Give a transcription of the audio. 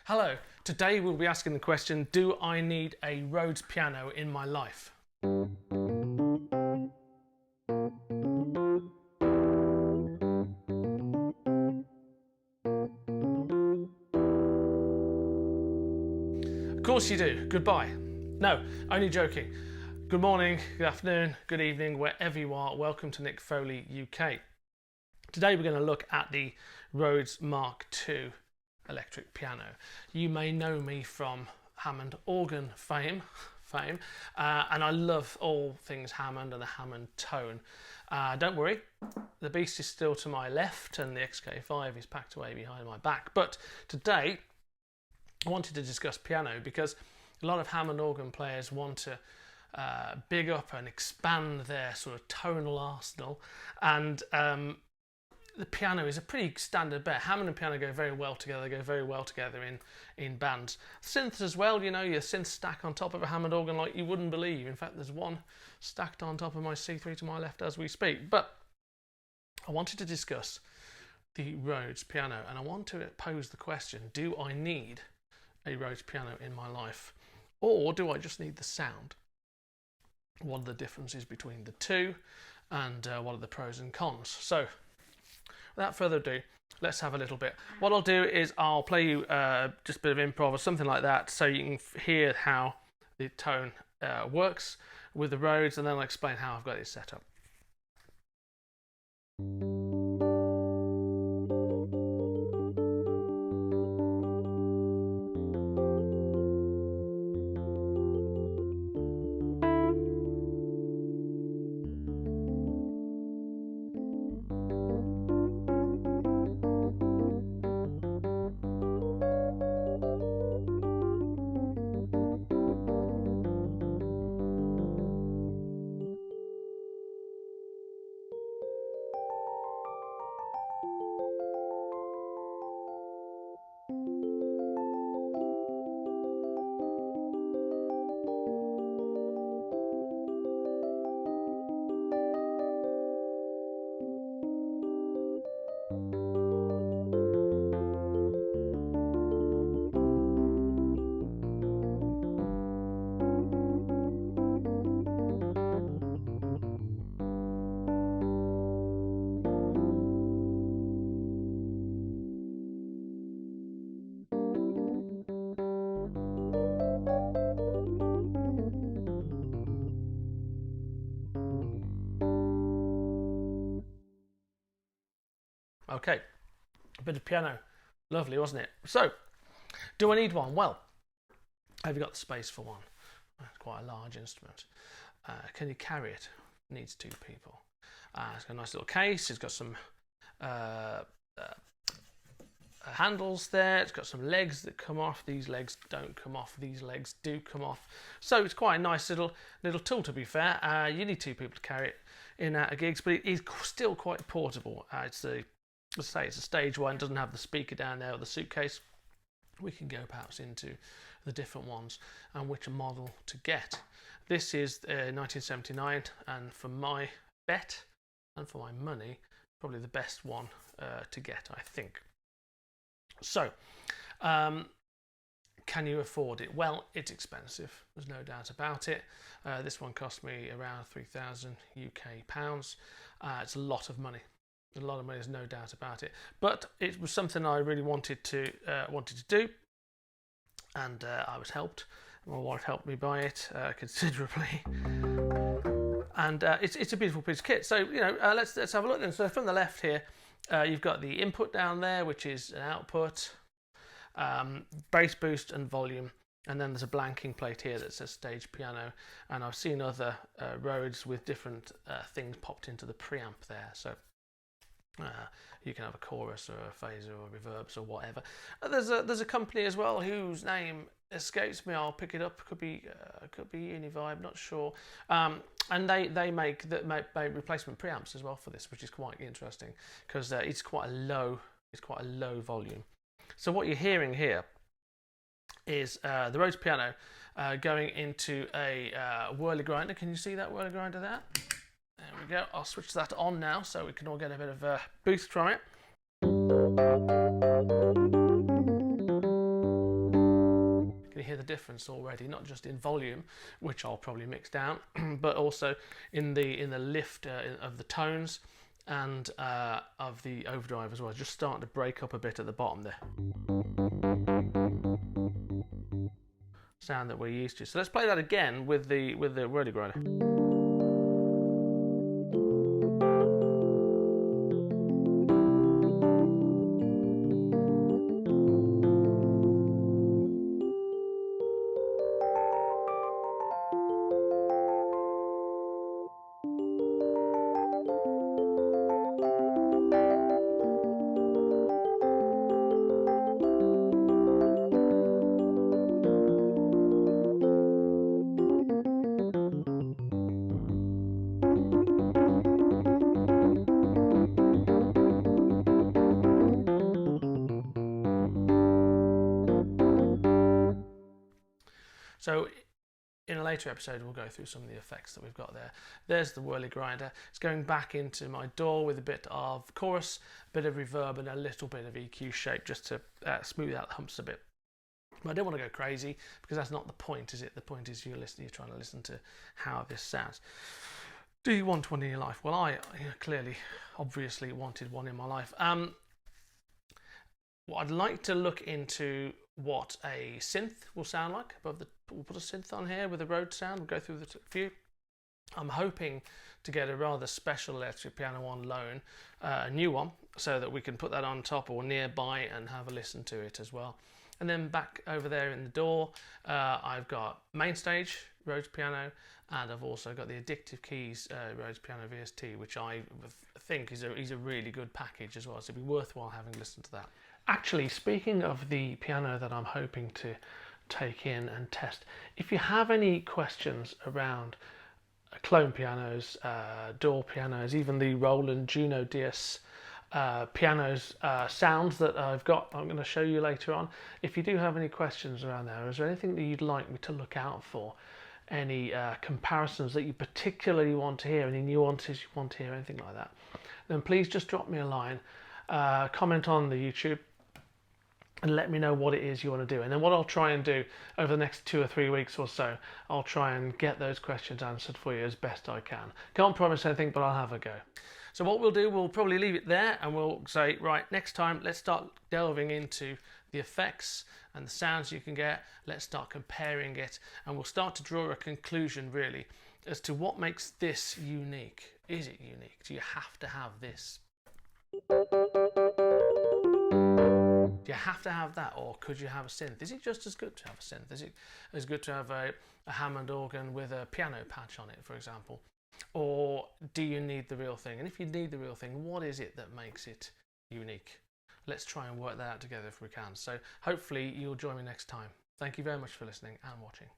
Hello, today we'll be asking the question, do I need a Rhodes piano in my life? Of course you do. Goodbye. No, only joking. Good morning, good afternoon, good evening, wherever you are. Welcome to Nick Foley UK. Today we're going to look at the Rhodes Mark II electric piano. You may know me from Hammond organ fame, and I love all things Hammond and the Hammond tone. Don't worry, the beast is still to my left and the XK5 is packed away behind my back. But today I wanted to discuss piano because a lot of Hammond organ players want to big up and expand their sort of tonal arsenal, and the piano is a pretty standard bet. Hammond and piano go very well together. They go very well together in bands. Synths as well, you know, your synth stack on top of a Hammond organ like you wouldn't believe. In fact, there's one stacked on top of my C3 to my left as we speak. But I wanted to discuss the Rhodes piano, and I want to pose the question, do I need a Rhodes piano in my life, or do I just need the sound? What are the differences between the two, and what are the pros and cons? So without further ado, let's have a little bit. What I'll do is I'll play you just a bit of improv or something like that so you can hear how the tone works with the Rhodes, and then I'll explain how I've got it set up. Okay, a bit of piano. Lovely, wasn't it? So, do I need one? Well, have you got the space for one? It's quite a large instrument. Can you carry it? It needs two people. It's got a nice little case. It's got some handles there. It's got some legs that come off. These legs don't come off. These legs do come off. So it's quite a nice little tool, to be fair. You need two people to carry it in and out of gigs, but it is still quite portable. Let's say it's a stage one, doesn't have the speaker down there or the suitcase. We can go perhaps into the different ones and which model to get. This is 1979, and for my bet and for my money, probably the best one to get, I think. So, can you afford it? Well, it's expensive. There's no doubt about it. This one cost me around 3,000 UK pounds. It's a lot of money. A lot of money, there's no doubt about it. But it was something I really wanted to do, and I was helped. My wife helped me buy it considerably, and it's a beautiful piece of kit. So you know, let's have a look then. So from the left here, you've got the input down there, which is an output, bass boost and volume. And then there's a blanking plate here that says stage piano, and I've seen other Rhodes with different things popped into the preamp there. So you can have a chorus or a phaser or reverbs or whatever. There's a company as well whose name escapes me. I'll pick it up. Could be Univibe, not sure. And they make replacement preamps as well for this, which is quite interesting because it's quite a low volume. So what you're hearing here is the Rhodes piano going into a whirly grinder. Can you see that whirly grinder there? There we go. I'll switch that on now so we can all get a bit of a boost from it. the difference already, not just in volume, which I'll probably mix down, but also in the lift of the tones and of the overdrive as well. Just starting to break up a bit at the bottom there. Sound that we're used to. So let's play that again with the Rhodes grinder. So in a later episode, we'll go through some of the effects that we've got there. There's the whirly grinder. It's going back into my DAW with a bit of chorus, a bit of reverb, and a little bit of EQ shape just to smooth out the humps a bit. But I don't want to go crazy because that's not the point, is it? The point is you're trying to listen to how this sounds. Do you want one in your life? Well, I clearly, obviously wanted one in my life. Well, I'd like to look into what a synth will sound like above the. We'll put a synth on here with a Rhodes sound. We'll go through the few. I'm hoping to get a rather special electric piano on loan, a new one, so that we can put that on top or nearby and have a listen to it as well. And then back over there in the DAW, I've got main stage Rhodes Piano, and I've also got the Addictive Keys Rhodes Piano VST, which I think is a really good package as well. So it'd be worthwhile having listened to that. Actually, speaking of the piano that I'm hoping to take in and test, if you have any questions around clone pianos, DAW pianos, even the Roland Juno DS pianos sounds that I'm going to show you later on, if you do have any questions around there, is there anything that you'd like me to look out for? Any comparisons that you particularly want to hear, any nuances you want to hear, anything like that, then please just drop me a line, comment on the YouTube, and let me know what it is you want to do. And then what I'll try and do over the next 2 or 3 weeks or so, I'll try and get those questions answered for you as best I can. Can't promise anything, but I'll have a go. So what we'll do, we'll probably leave it there and we'll say, right, next time, let's start delving into the effects and the sounds you can get. Let's start comparing it, and we'll start to draw a conclusion really as to what makes this unique. Is it unique? Do you have to have this? Do you have to have that, or could you have a synth? Is it just as good to have a synth? Is it as good to have a Hammond organ with a piano patch on it, for example? Or do you need the real thing? And if you need the real thing, what is it that makes it unique? Let's try and work that out together if we can. So hopefully you'll join me next time. Thank you very much for listening and watching.